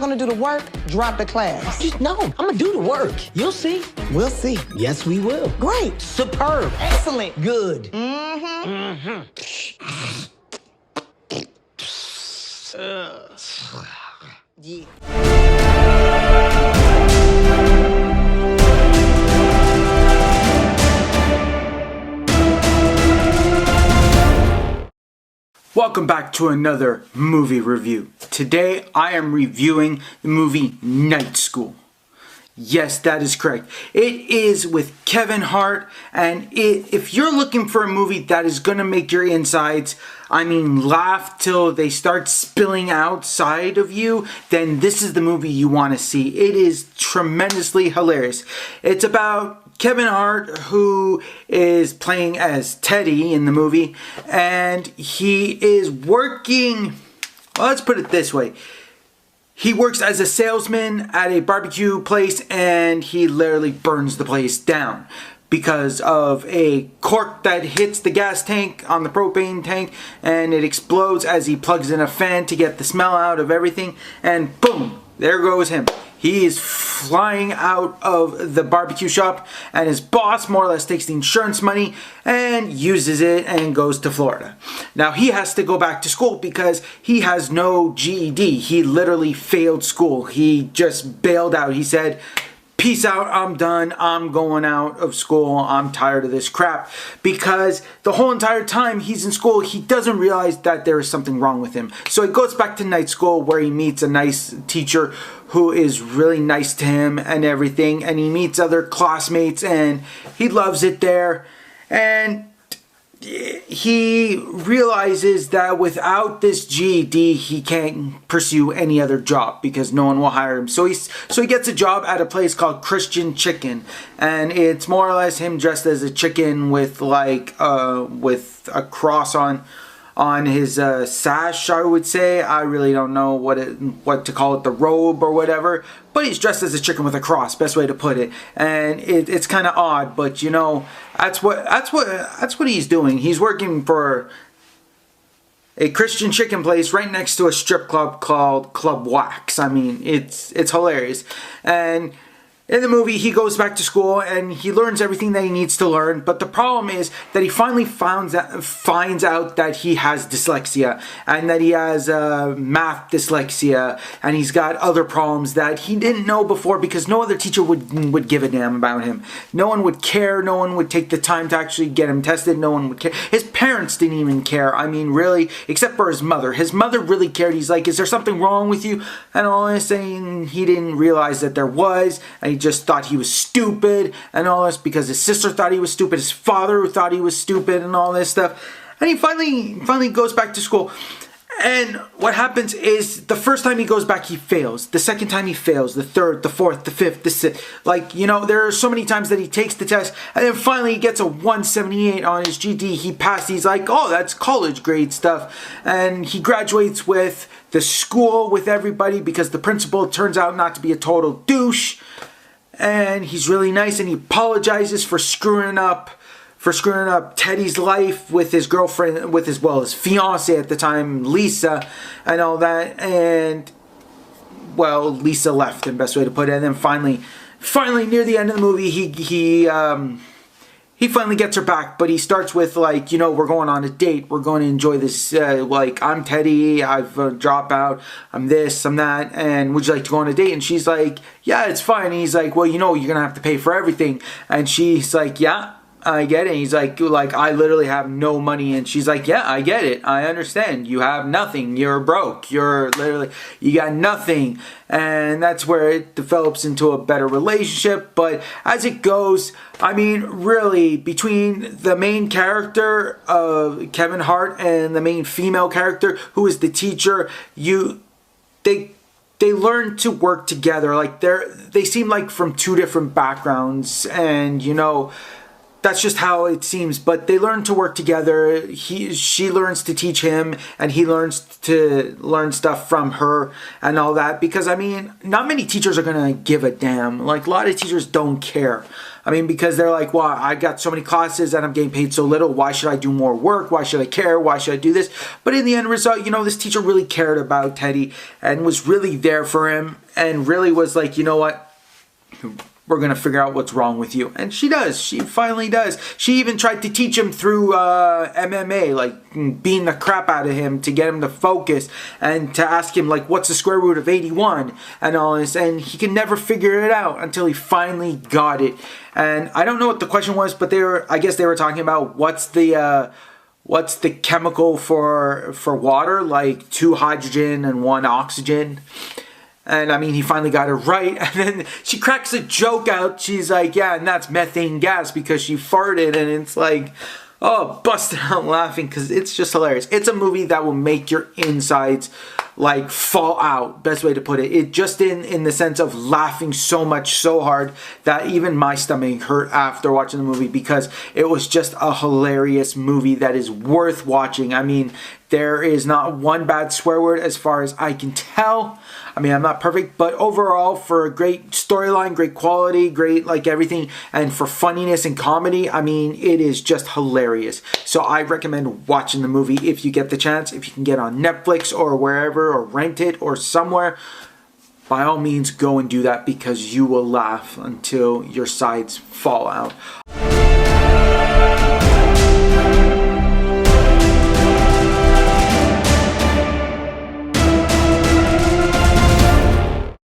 Gonna do the work, drop the class. No, I'm gonna do the work. You'll see. We'll see. Yes, we will. Great. Superb. Excellent. Good. Yeah. Welcome back to another movie review. Today I am reviewing the movie Night School. Yes, that is correct. It is with Kevin Hart, and if you're looking for a movie that is going to make your insides, laugh till they start spilling outside of you, then this is the movie you want to see. It is tremendously hilarious. It's about Kevin Hart, who is playing as Teddy in the movie, and he is working, well, let's put it this way. He works as a salesman at a barbecue place, and he literally burns the place down because of a cork that hits the gas tank on the propane tank, and it explodes as he plugs in a fan to get the smell out of everything, and boom, there goes him. He is flying out of the barbecue shop, and his boss more or less takes the insurance money and uses it and goes to Florida. Now he has to go back to school because he has no GED. He literally failed school. He just bailed out. He said, "Peace out, I'm done, I'm going out of school, I'm tired of this crap." Because the whole entire time he's in school, he doesn't realize that there is something wrong with him. So he goes back to night school where he meets a nice teacher who is really nice to him and everything. And he meets other classmates and he loves it there. And he realizes that without this GED, he can't pursue any other job because no one will hire him. So he gets a job at a place called Christian Chicken, and it's more or less him dressed as a chicken with with a cross on his sash, I would say. I really don't know what to call it, the robe or whatever. But he's dressed as a chicken with a cross, best way to put it. And it's kind of odd, but you know, that's what he's doing. He's working for a Christian chicken place right next to a strip club called Club Wax. It's hilarious. And in the movie, he goes back to school and he learns everything that he needs to learn. But the problem is that he finally finds out that he has dyslexia and that he has math dyslexia, and he's got other problems that he didn't know before because no other teacher would give a damn about him. No one would care. No one would take the time to actually get him tested. No one would care. His parents didn't even care. Really, except for his mother. His mother really cared. He's like, "Is there something wrong with you?" And all this, and he didn't realize that there was, and he just thought he was stupid and all this because his sister thought he was stupid, his father thought he was stupid and all this stuff. And he finally goes back to school. And what happens is the first time he goes back, he fails. The second time he fails. The third, the fourth, the fifth, the sixth. There are so many times that he takes the test, and then finally he gets a 178 on his GD. He passed. He's like, "Oh, that's college grade stuff." And he graduates with the school, with everybody, because the principal turns out not to be a total douche. And he's really nice, and he apologizes for screwing up Teddy's life with his girlfriend, with his fiance at the time, Lisa, and all that. And well, Lisa left him, best way to put it. And then finally near the end of the movie, he finally gets her back, but he starts with we're going on a date. We're going to enjoy this. I'm Teddy. I've dropped out. I'm this. I'm that. And would you like to go on a date? And she's like, "Yeah, it's fine." And he's like, "Well, you're gonna have to pay for everything." And she's like, "Yeah, I get it." And he's like, "I literally have no money." And she's like, "Yeah, I get it. I understand. You have nothing. You're broke. You got nothing." And that's where it develops into a better relationship. But as it goes, really, between the main character of Kevin Hart and the main female character, who is the teacher, they learn to work together. They seem like from two different backgrounds, and that's just how it seems. But they learn to work together. She learns to teach him, and he learns to learn stuff from her and all that. Because I mean, not many teachers are gonna give a damn. Like, a lot of teachers don't care. I mean, because they're like, well, I got so many classes and I'm getting paid so little. Why should I do more work? Why should I care? Why should I do this? But in the end result, you know, this teacher really cared about Teddy and was really there for him and really was like, you know what? We're going to figure out what's wrong with you. And she does. She finally does. She even tried to teach him through MMA, like beating the crap out of him to get him to focus and to ask him, like, what's the square root of 81 and all this. And he could never figure it out until he finally got it. And I don't know what the question was, but I guess they were talking about what's the chemical for water, like 2 hydrogen and 1 oxygen. And I mean, he finally got it right. And then she cracks a joke out. She's like, yeah, and that's methane gas because she farted. And it's like, oh, busted out laughing because it's just hilarious. It's a movie that will make your insides like fall out. Best way to put it. It just in the sense of laughing so much, so hard that even my stomach hurt after watching the movie because it was just a hilarious movie that is worth watching. I mean, there is not one bad swear word as far as I can tell. I mean, I'm not perfect, but overall, for a great storyline, great quality, great like everything, and for funniness and comedy, I mean, it is just hilarious. So I recommend watching the movie if you get the chance. If you can get on Netflix or wherever, or rent it or somewhere, by all means, go and do that because you will laugh until your sides fall out.